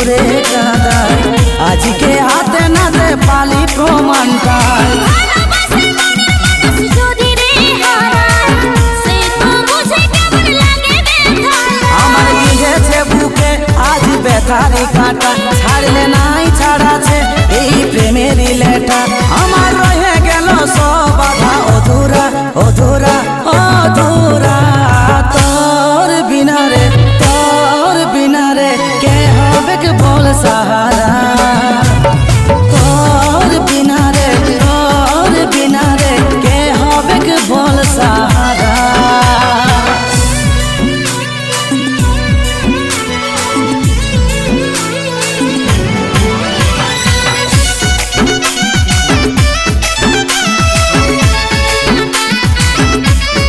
দূরে কাদায় আজকে হাতে নাতে পালি প্রমাণটায় আমার বিঁধেছে বুকে আজ ব্যথারি কাঁটা ছাড়লে নাই ছাড়াছে এই প্রেমেরই লেটা আমার রয়ে গেল সব বাধা অধুরা অধুরা অধুরা